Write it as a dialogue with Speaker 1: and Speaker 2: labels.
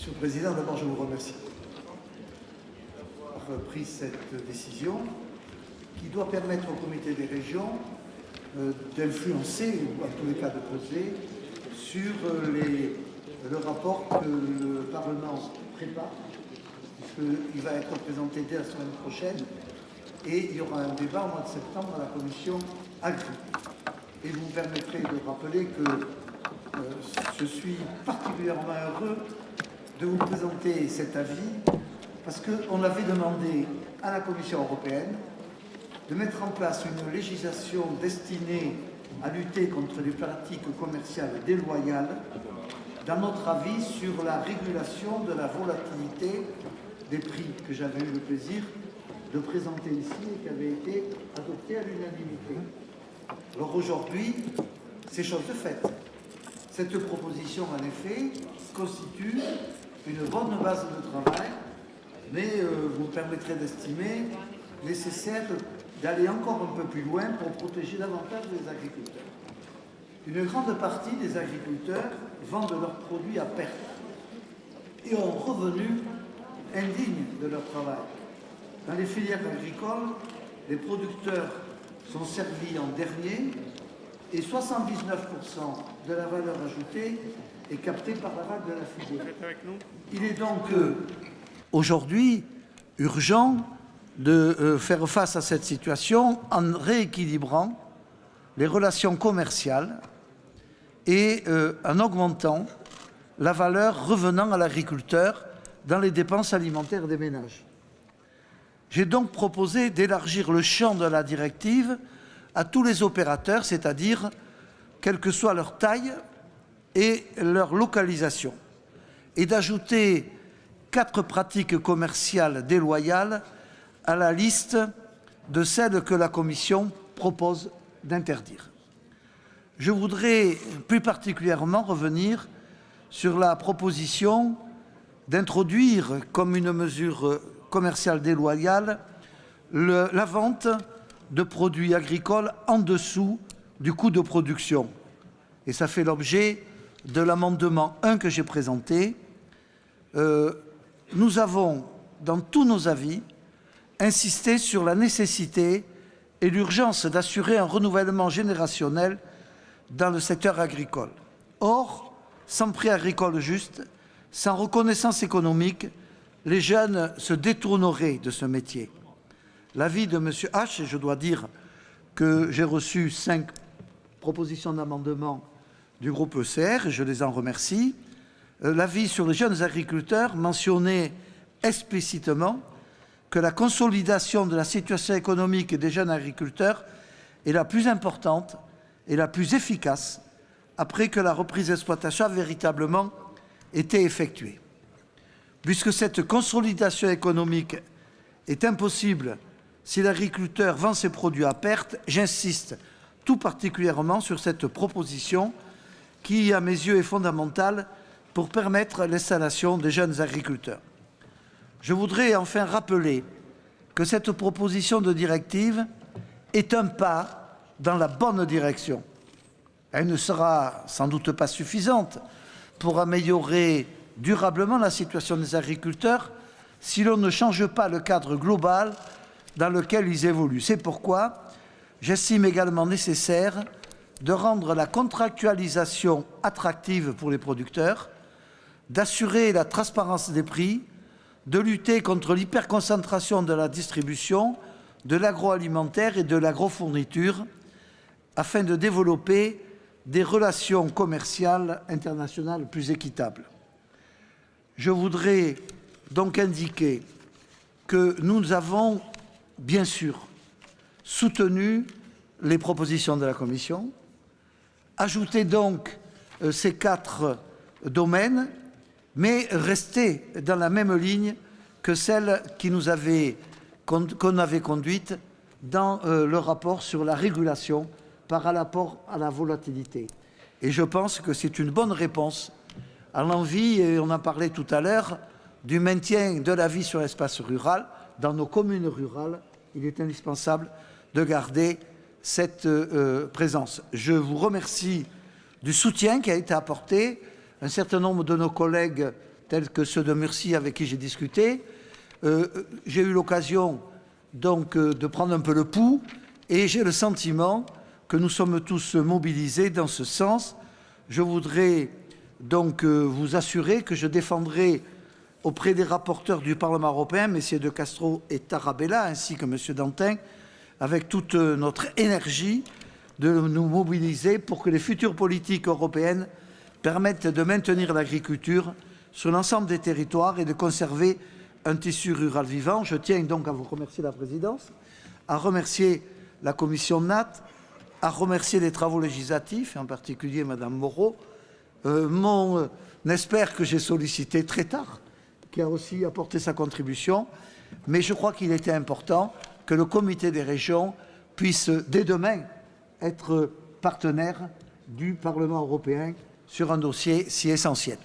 Speaker 1: Monsieur le Président, d'abord je vous remercie d'avoir pris cette décision qui doit permettre au Comité des régions d'influencer, ou en tous les cas de peser, sur le rapport que le Parlement prépare, puisqu'il va être présenté dès la semaine prochaine, et il y aura un débat au mois de septembre à la Commission Agri. Et vous me permettrez de rappeler que je suis particulièrement heureux de vous présenter cet avis, parce qu'on avait demandé à la Commission européenne de mettre en place une législation destinée à lutter contre les pratiques commerciales déloyales, dans notre avis sur la régulation de la volatilité des prix que j'avais eu le plaisir de présenter ici et qui avait été adopté à l'unanimité. Alors aujourd'hui, c'est chose de faite. Cette proposition, en effet, constitue une bonne base de travail, mais vous me permettrez d'estimer nécessaire d'aller encore un peu plus loin pour protéger davantage les agriculteurs. Une grande partie des agriculteurs vendent leurs produits à perte et ont un revenu indigne de leur travail. Dans les filières agricoles, les producteurs sont servis en dernier et 79% de la valeur ajoutée est captée par la vague de la filière. Il est donc aujourd'hui urgent de faire face à cette situation en rééquilibrant les relations commerciales et en augmentant la valeur revenant à l'agriculteur dans les dépenses alimentaires des ménages. J'ai donc proposé d'élargir le champ de la directive à tous les opérateurs, c'est-à-dire quelle que soit leur taille et leur localisation, et d'ajouter 4 pratiques commerciales déloyales à la liste de celles que la Commission propose d'interdire. Je voudrais plus particulièrement revenir sur la proposition d'introduire comme une mesure commerciale déloyale la vente de produits agricoles en dessous du coût de production. Et ça fait l'objet de l'amendement 1 que j'ai présenté. Nous avons, dans tous nos avis, insisté sur la nécessité et l'urgence d'assurer un renouvellement générationnel dans le secteur agricole. Or, sans prix agricole juste, sans reconnaissance économique, les jeunes se détourneraient de ce métier. L'avis de M. H, et je dois dire que j'ai reçu 5 propositions d'amendement du groupe ECR, et je les en remercie. L'avis sur les jeunes agriculteurs mentionnait explicitement que la consolidation de la situation économique des jeunes agriculteurs est la plus importante et la plus efficace après que la reprise d'exploitation a véritablement été effectuée. Puisque cette consolidation économique est impossible si l'agriculteur vend ses produits à perte, j'insiste tout particulièrement sur cette proposition qui, à mes yeux, est fondamentale pour permettre l'installation des jeunes agriculteurs. Je voudrais enfin rappeler que cette proposition de directive est un pas dans la bonne direction. Elle ne sera sans doute pas suffisante pour améliorer durablement la situation des agriculteurs si l'on ne change pas le cadre global dans lequel ils évoluent. C'est pourquoi j'estime également nécessaire de rendre la contractualisation attractive pour les producteurs, d'assurer la transparence des prix, de lutter contre l'hyperconcentration de la distribution, de l'agroalimentaire et de l'agrofourniture, afin de développer des relations commerciales internationales plus équitables. Je voudrais donc indiquer que nous avons, bien sûr, soutenu les propositions de la Commission, ajouté donc ces 4 domaines, mais resté dans la même ligne que celle qu'on avait conduite dans le rapport sur la régulation par rapport à la volatilité. Et je pense que c'est une bonne réponse à l'envie, et on en parlait tout à l'heure, du maintien de la vie sur l'espace rural. Dans nos communes rurales, il est indispensable de garder cette présence. Je vous remercie du soutien qui a été apporté. Un certain nombre de nos collègues tels que ceux de Murcie avec qui j'ai discuté. J'ai eu l'occasion donc de prendre un peu le pouls et j'ai le sentiment que nous sommes tous mobilisés dans ce sens. Je voudrais donc vous assurer que je défendrai auprès des rapporteurs du Parlement européen, messieurs De Castro et Tarabella, ainsi que monsieur Dantin, avec toute notre énergie, de nous mobiliser pour que les futures politiques européennes permettent de maintenir l'agriculture sur l'ensemble des territoires et de conserver un tissu rural vivant. Je tiens donc à vous remercier la présidence, à remercier la commission NAT, à remercier les travaux législatifs, et en particulier Madame Moreau, mon expert que j'ai sollicité très tard, qui a aussi apporté sa contribution. Mais je crois qu'il était important que le comité des régions puisse, dès demain, être partenaire du Parlement européen sur un dossier si essentiel.